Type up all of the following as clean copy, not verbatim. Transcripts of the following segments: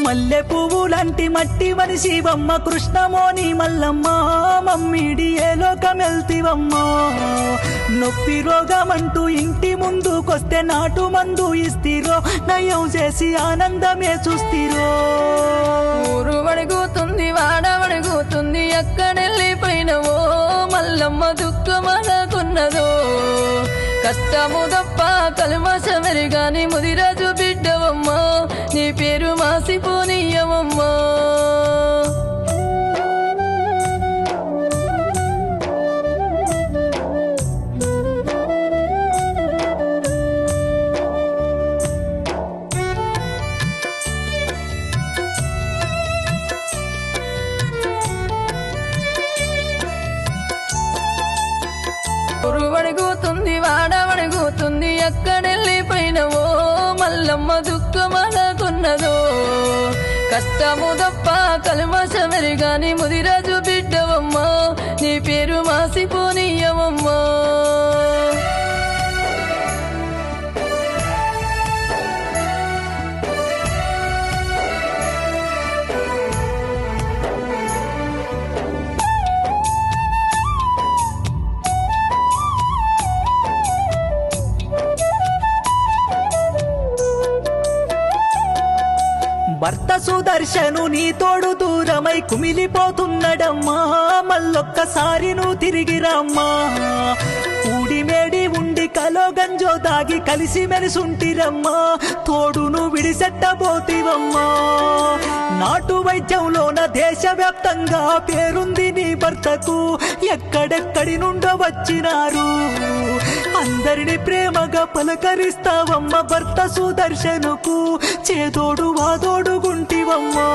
మల్లె పువ్వు లాంటి మట్టి మనిషివమ్మ కృష్ణమోని మల్లమ్మ మమ్మిడి ఏ లోకమెల్తివమ్మ నొప్పి రోగమంటూ ఇంటి ముందుకొస్తే నాటు మందు ఇస్తిరో నయం చేసి ఆనందమే చూస్తిరో ఊరు వణుకుతుంది వాడ వణుకుతుంది ఎక్కడెళ్ళిపోయినవో మల్లమ్మ దుఃఖమనకున్నదో కష్టము తప్ప కల్మషమెరిగాని ముదిరాజు బిడ్డవమ్మ నీ పేరు మాసిపోనీయవమ్మా ఊరు వణుకుతుంది వాడ వణుకుతుంది ఎక్కడెళ్ళిపోయినవో మల్లమ్మ దుఃఖమనకున్నదో కష్టము తప్ప కల్మషమెరిగాని ముదిరాజు బిడ్డవమ్మ నీ పేరు మాసిపోనీయవమ్మా భర్త సుదర్శను నీ తోడు దూరమై కుమిలిపోతున్నడమ్మా మళ్ళొక్కసారి నువ్వు తిరిగిరమ్మా కూడిమేడి ఉండి కలో గంజో దాగి కలిసి మెలిసుంటిరమ్మా తోడును విడిసెట్టబోతివమ్మా నాటు వైద్యంలోన దేశవ్యాప్తంగా పేరుంది నీ భర్తకు ఎక్కడెక్కడి నుండో వచ్చినారు అందరిని ప్రేమగా పలకరిస్తావమ్మ భర్త సుదర్శనుకు చేదోడు వాదోడుగుంటివమ్మా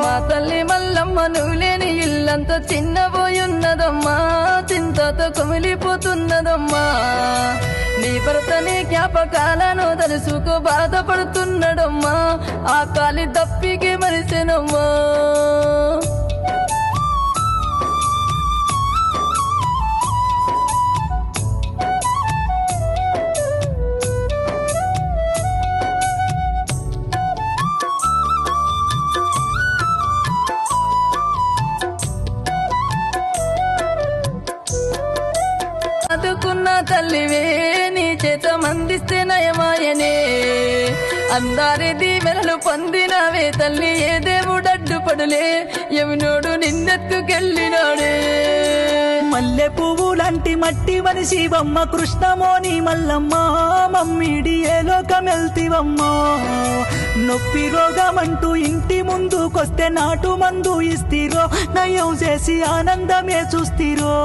మా తల్లి మల్లమ్మ నువ్వు లేని ఇల్లంతా చిన్నబోయున్నదమ్మా చింతతో కుమిలిపోతున్నదమ్మా నీ భర్త నీ జ్ఞాపకాలను తెలుసుకో బాధపడుతున్నాడమ్మా ఆ కాలి దప్పికి మరిసెనమ్మా అందుకున్న తల్లివే నీ చేత మందిస్తే నయమాయనే అందరి దీవెనలు పొందినవే తల్లి ఏ దేవుడు అడ్డుపడులే యమునోడు నిన్నెత్తుకెళ్ళినాడే మల్లె పువ్వు లాంటి మట్టి మనిషివమ్మ కృష్ణమోని మల్లమ్మ మమ్మిడి ఏ లోకమెల్తివమ్మ నొప్పి రోగమంటూ ఇంటి ముందుకొస్తే నాటు మందు ఇస్తిరో నయం చేసి ఆనందమే చూస్తిరో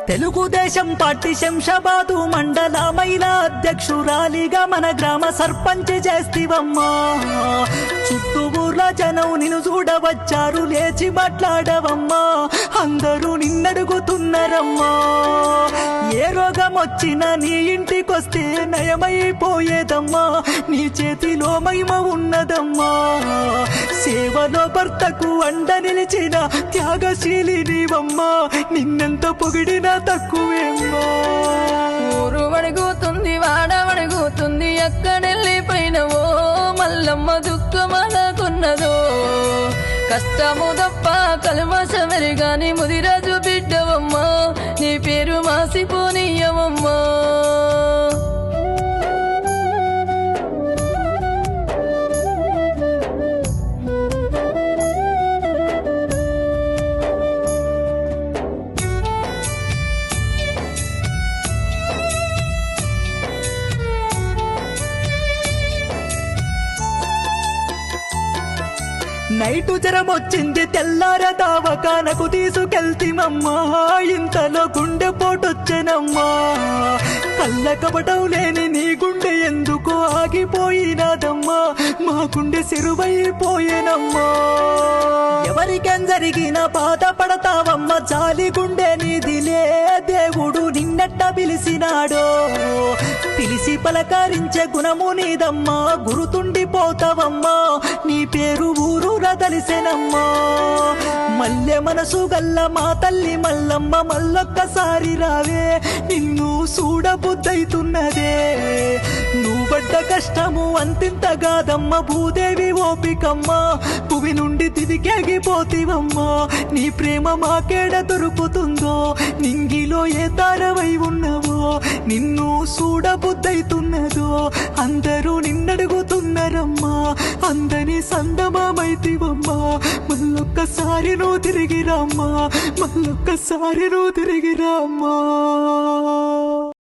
తెలుగుదేశం పార్టీ శంషాబాదు మండల మహిళా అధ్యక్షురాలిగా మన గ్రామ సర్పంచ్ చేస్తివమ్మా చుట్టూ ఊర్ల జనం నిన్ను చూడవచ్చారు లేచి మాట్లాడవమ్మా అందరూ నిన్నడుగుతున్నారమ్మా ఏ రోగం వచ్చినా నీ ఇంటికొస్తే నయమైపోయేదమ్మా నీ చేతిలో మహిమ ఉన్నదమ్మా సేవలో భర్తకు అండ నిలిచిన త్యాగశీలి నీవమ్మా నిన్నెంత పొగిడినా తక్కువేమ్మా ఊరు వణుకుతుంది వాడ వణుకుతుంది ఎక్కడెళ్ళిపోయినవో మల్లమ్మ దుఃఖమనకున్నదో కష్టము తప్ప కల్మషమెరిగాని ముదిరాజు బిడ్డవమ్మా నీ పేరు మాసిపోనీయవమ్మా నైటు జ్వరం వచ్చింది తెల్లార దావకానకు తీసుకెళ్తిమమ్మా ఇంతలో గుండె పోటొచ్చెనమ్మా కళ్ళ కపటం లేని నీ గుండె ఎందుకో ఆగిపోయినాదమ్మా మా గుండె సిరువైపోయేనమ్మా ఎవరికేం జరిగిన బాధపడతావమ్మ జాలి గుండె నీదిలే దేవుడు నిన్నట్ట తెలిసినాడో పిలిసి పలకరించే గుణము నీదమ్మా గురుతుండిపోతావమ్మా నీ పేరు ఊరూరా తెలిసెనమ్మా మల్లె మనసు గల్ల మా తల్లి మల్లమ్మ మల్లొక్కసారి రావే నిన్ను చూడబుద్దైతున్నదే నువ్వు పడ్డ కష్టము అంతింతగాదమ్మ భూదేవి ఓపికమ్మ భువి నుండి తిరిగేగిపోతివమ్మా నీ ప్రేమ మాకేడ దొరుకుతుందో నింగిలో ఏ తారవై ఉన్నవో నిన్ను చూడబుద్దైతున్నదో అందరూ నిన్నడుగుతున్నారమ్మా అందని సందమామైతివమ్మా మళ్ళొక్కసారి నువ్వు తిరిగి రామ్మా మళ్ళొక్కసారి నువ్వు తిరిగి రామ్మా